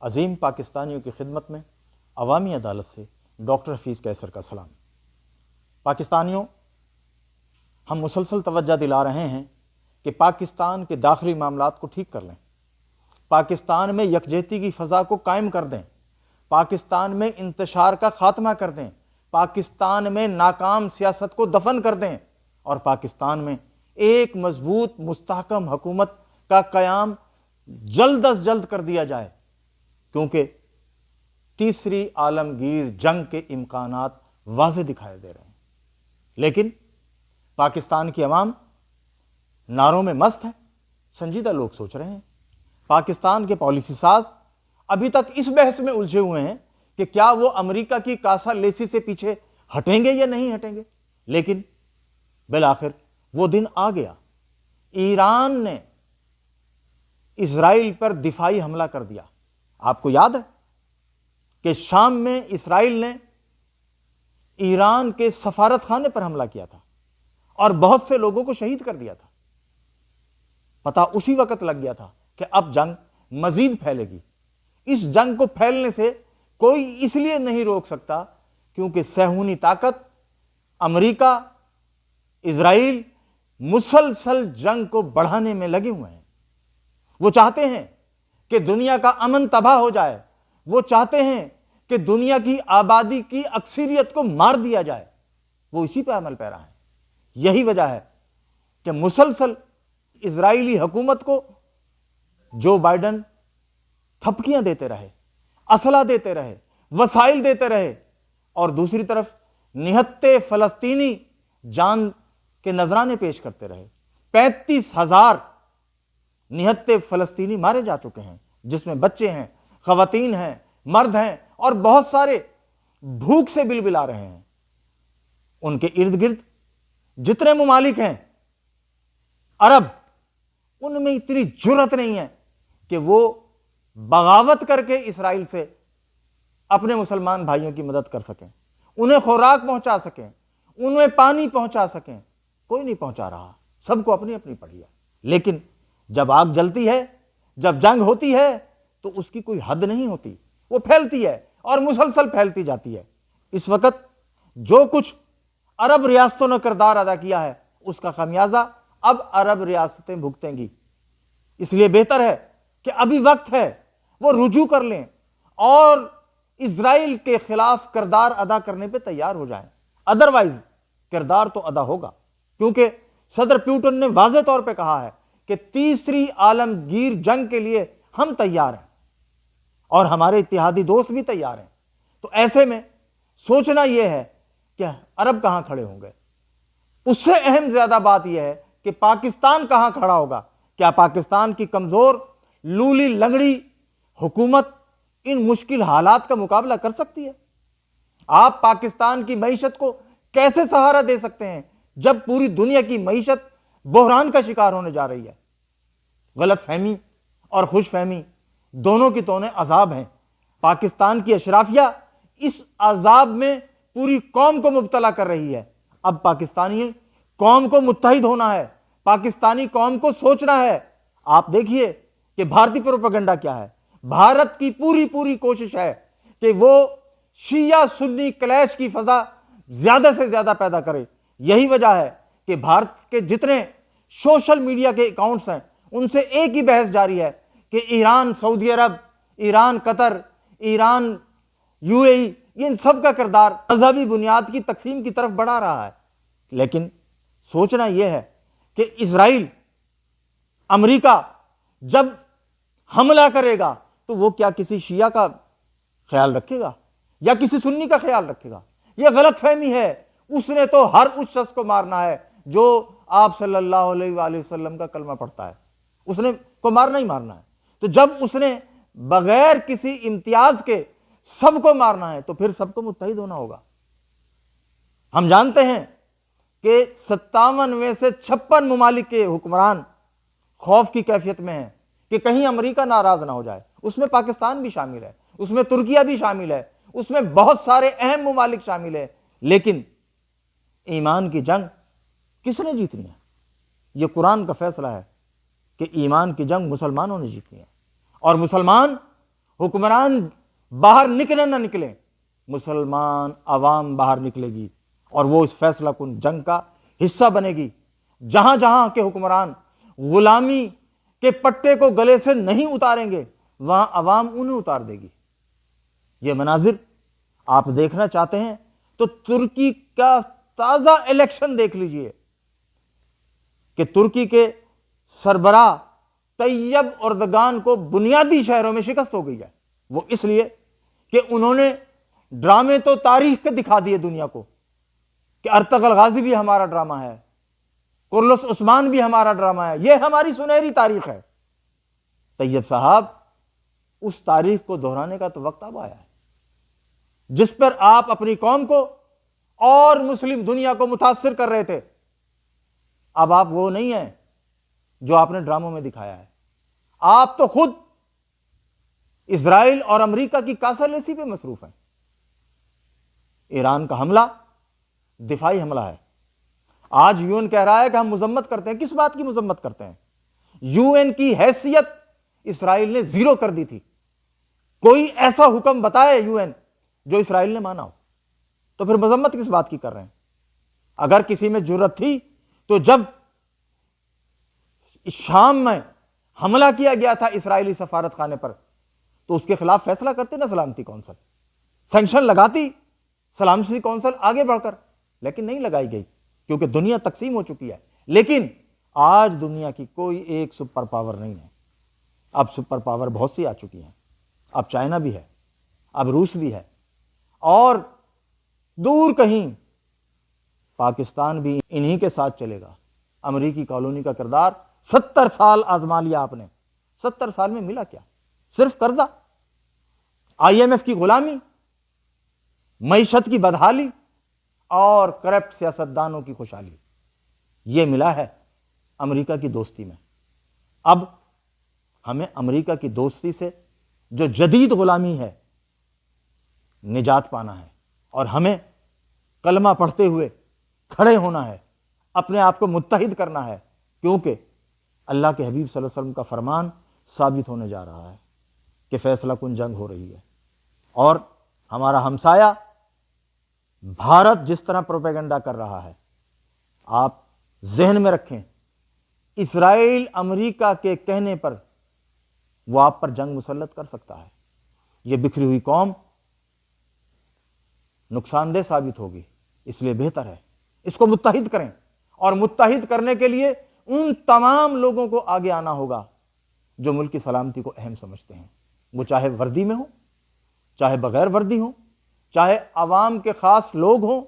عظیم پاکستانیوں کی خدمت میں عوامی عدالت سے ڈاکٹر حفیظ قیصر کا سلام۔ پاکستانیوں، ہم مسلسل توجہ دلا رہے ہیں کہ پاکستان کے داخلی معاملات کو ٹھیک کر لیں، پاکستان میں یکجہتی کی فضا کو قائم کر دیں، پاکستان میں انتشار کا خاتمہ کر دیں، پاکستان میں ناکام سیاست کو دفن کر دیں اور پاکستان میں ایک مضبوط مستحکم حکومت کا قیام جلد از جلد کر دیا جائے، کیونکہ تیسری عالمگیر جنگ کے امکانات واضح دکھائی دے رہے ہیں۔ لیکن پاکستان کی عوام نعروں میں مست ہے، سنجیدہ لوگ سوچ رہے ہیں۔ پاکستان کے پالیسی ساز ابھی تک اس بحث میں الجھے ہوئے ہیں کہ کیا وہ امریکہ کی کاسا لیسی سے پیچھے ہٹیں گے یا نہیں ہٹیں گے۔ لیکن بالآخر وہ دن آ گیا، ایران نے اسرائیل پر دفاعی حملہ کر دیا۔ آپ کو یاد ہے کہ شام میں اسرائیل نے ایران کے سفارت خانے پر حملہ کیا تھا اور بہت سے لوگوں کو شہید کر دیا تھا۔ پتہ اسی وقت لگ گیا تھا کہ اب جنگ مزید پھیلے گی۔ اس جنگ کو پھیلنے سے کوئی اس لیے نہیں روک سکتا کیونکہ صہیونی طاقت امریکہ، اسرائیل مسلسل جنگ کو بڑھانے میں لگے ہوئے ہیں۔ وہ چاہتے ہیں کہ دنیا کا امن تباہ ہو جائے، وہ چاہتے ہیں کہ دنیا کی آبادی کی اکثریت کو مار دیا جائے، وہ اسی پہ عمل پیرا ہیں۔ یہی وجہ ہے کہ مسلسل اسرائیلی حکومت کو جو بائیڈن تھپکیاں دیتے رہے، اسلحہ دیتے رہے، وسائل دیتے رہے، اور دوسری طرف نہتے فلسطینی جان کے نذرانے پیش کرتے رہے۔ 35,000 نہتے فلسطینی مارے جا چکے ہیں، جس میں بچے ہیں، خواتین ہیں، مرد ہیں، اور بہت سارے بھوک سے بلبلا رہے ہیں۔ ان کے ارد گرد جتنے ممالک ہیں عرب، ان میں اتنی جرأت نہیں ہے کہ وہ بغاوت کر کے اسرائیل سے اپنے مسلمان بھائیوں کی مدد کر سکیں، انہیں خوراک پہنچا سکیں، انہیں پانی پہنچا سکیں۔ کوئی نہیں پہنچا رہا، سب کو اپنی اپنی پڑی ہے۔ لیکن جب آگ جلتی ہے، جب جنگ ہوتی ہے، تو اس کی کوئی حد نہیں ہوتی، وہ پھیلتی ہے اور مسلسل پھیلتی جاتی ہے۔ اس وقت جو کچھ عرب ریاستوں نے کردار ادا کیا ہے، اس کا خمیازہ اب عرب ریاستیں بھگتیں گی۔ اس لیے بہتر ہے کہ ابھی وقت ہے وہ رجوع کر لیں اور اسرائیل کے خلاف کردار ادا کرنے پہ تیار ہو جائیں۔ ادروائز کردار تو ادا ہوگا، کیونکہ صدر پیوٹن نے واضح طور پہ کہا ہے کہ تیسری عالمگیر جنگ کے لیے ہم تیار ہیں اور ہمارے اتحادی دوست بھی تیار ہیں۔ تو ایسے میں سوچنا یہ ہے کہ عرب کہاں کھڑے ہوں گے۔ اس سے اہم زیادہ بات یہ ہے کہ پاکستان کہاں کھڑا ہوگا۔ کیا پاکستان کی کمزور لولی لنگڑی حکومت ان مشکل حالات کا مقابلہ کر سکتی ہے؟ آپ پاکستان کی معیشت کو کیسے سہارا دے سکتے ہیں جب پوری دنیا کی معیشت بحران کا شکار ہونے جا رہی ہے؟ غلط فہمی اور خوش فہمی دونوں کی تونے عذاب ہیں۔ پاکستان کی اشرافیہ اس عذاب میں پوری قوم کو مبتلا کر رہی ہے۔ اب پاکستانی قوم کو متحد ہونا ہے، پاکستانی قوم کو سوچنا ہے۔ آپ دیکھیے کہ بھارتی پروپیگنڈا کیا ہے۔ بھارت کی پوری کوشش ہے کہ وہ شیعہ سنی کلیش کی فضا زیادہ سے زیادہ پیدا کرے۔ یہی وجہ ہے کہ بھارت کے جتنے سوشل میڈیا کے اکاؤنٹس ہیں، ان سے ایک ہی بحث جاری ہے کہ ایران سعودی عرب، ایران قطر، ایران UAE، ان سب کا کردار مذہبی بنیاد کی تقسیم کی طرف بڑھا رہا ہے۔ لیکن سوچنا یہ ہے کہ اسرائیل، امریکہ جب حملہ کرے گا تو وہ کیا کسی شیعہ کا خیال رکھے گا یا کسی سنی کا خیال رکھے گا؟ یہ غلط فہمی ہے۔ اس نے تو ہر اس شخص کو مارنا ہے جو آپ صلی اللہ علیہ وآلہ وسلم کا کلمہ پڑھتا ہے، اس نے کو مارنا ہی مارنا ہے۔ تو جب اس نے بغیر کسی امتیاز کے سب کو مارنا ہے تو پھر سب کو متحد ہونا ہوگا۔ ہم جانتے ہیں کہ 57 میں سے 56 ممالک کے حکمران خوف کی کیفیت میں ہیں کہ کہیں امریکہ ناراض نہ ہو جائے۔ اس میں پاکستان بھی شامل ہے، اس میں ترکیہ بھی شامل ہے، اس میں بہت سارے اہم ممالک شامل ہیں۔ لیکن ایمان کی جنگ کس نے جیتنی ہے؟ یہ قرآن کا فیصلہ ہے کہ ایمان کی جنگ مسلمانوں نے جیتنی ہے، اور مسلمان حکمران باہر نکلے نہ نکلیں، مسلمان عوام باہر نکلے گی اور وہ اس فیصلہ کن جنگ کا حصہ بنے گی۔ جہاں جہاں کے حکمران غلامی کے پٹے کو گلے سے نہیں اتاریں گے، وہاں عوام انہیں اتار دے گی۔ یہ مناظر آپ دیکھنا چاہتے ہیں تو ترکی کا تازہ الیکشن دیکھ لیجئے کہ ترکی کے سربراہ طیب اردگان کو بنیادی شہروں میں شکست ہو گئی ہے۔ وہ اس لیے کہ انہوں نے ڈرامے تو تاریخ کے دکھا دیے دنیا کو کہ ارطغرل غازی بھی ہمارا ڈرامہ ہے، کرلس عثمان بھی ہمارا ڈرامہ ہے، یہ ہماری سنہری تاریخ ہے۔ طیب صاحب، اس تاریخ کو دہرانے کا تو وقت اب آیا ہے جس پر آپ اپنی قوم کو اور مسلم دنیا کو متاثر کر رہے تھے۔ اب آپ وہ نہیں ہیں جو آپ نے ڈراموں میں دکھایا ہے۔ آپ تو خود اسرائیل اور امریکہ کی کاسہ لیسی پہ مصروف ہیں۔ ایران کا حملہ دفاعی حملہ ہے۔ آج یو این کہہ رہا ہے کہ ہم مذمت کرتے ہیں۔ کس بات کی مذمت کرتے ہیں؟ یو این کی حیثیت اسرائیل نے زیرو کر دی تھی۔ کوئی ایسا حکم بتائے یو این جو اسرائیل نے مانا ہو، تو پھر مذمت کس بات کی کر رہے ہیں؟ اگر کسی میں جرت تھی تو جب شام میں حملہ کیا گیا تھا اسرائیلی سفارت خانے پر تو اس کے خلاف فیصلہ کرتے نا سلامتی کونسل، سینکشن لگاتی سلامتی کونسل آگے بڑھ کر، لیکن نہیں لگائی گئی کیونکہ دنیا تقسیم ہو چکی ہے۔ لیکن آج دنیا کی کوئی ایک سپر پاور نہیں ہے۔ اب سپر پاور بہت سی آ چکی ہیں۔ اب چائنا بھی ہے، اب روس بھی ہے، اور دور کہیں پاکستان بھی انہی کے ساتھ چلے گا۔ امریکی کالونی کا کردار 70 سال آزما لیا آپ نے، 70 سال میں ملا کیا؟ صرف قرضہ، آئی ایم ایف کی غلامی، معیشت کی بدحالی اور کرپٹ سیاستدانوں کی خوشحالی، یہ ملا ہے امریکہ کی دوستی میں۔ اب ہمیں امریکہ کی دوستی سے جو جدید غلامی ہے نجات پانا ہے، اور ہمیں کلمہ پڑھتے ہوئے کھڑے ہونا ہے، اپنے آپ کو متحد کرنا ہے، کیونکہ اللہ کے حبیب صلی اللہ علیہ وسلم کا فرمان ثابت ہونے جا رہا ہے کہ فیصلہ کن جنگ ہو رہی ہے۔ اور ہمارا ہمسایہ بھارت جس طرح پروپیگنڈا کر رہا ہے، آپ ذہن میں رکھیں، اسرائیل امریکہ کے کہنے پر وہ آپ پر جنگ مسلط کر سکتا ہے۔ یہ بکھری ہوئی قوم نقصان دہ ثابت ہوگی، اس لیے بہتر ہے اس کو متحد کریں، اور متحد کرنے کے لیے ان تمام لوگوں کو آگے آنا ہوگا جو ملک کی سلامتی کو اہم سمجھتے ہیں، وہ چاہے وردی میں ہوں، چاہے بغیر وردی ہوں، چاہے عوام کے خاص لوگ ہوں،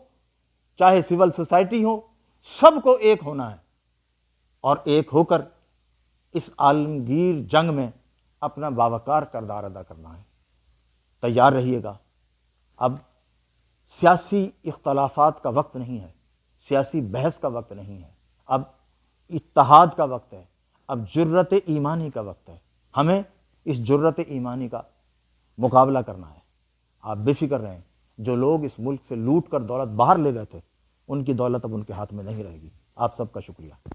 چاہے سول سوسائٹی ہو، سب کو ایک ہونا ہے اور ایک ہو کر اس عالمگیر جنگ میں اپنا باوقار کردار ادا کرنا ہے۔ تیار رہیے گا۔ اب سیاسی اختلافات کا وقت نہیں ہے، سیاسی بحث کا وقت نہیں ہے، اب اتحاد کا وقت ہے، اب جرت ایمانی کا وقت ہے۔ ہمیں اس جرت ایمانی کا مقابلہ کرنا ہے۔ آپ بے فکر رہیں، جو لوگ اس ملک سے لوٹ کر دولت باہر لے گئے تھے ان کی دولت اب ان کے ہاتھ میں نہیں رہے گی۔ آپ سب کا شکریہ۔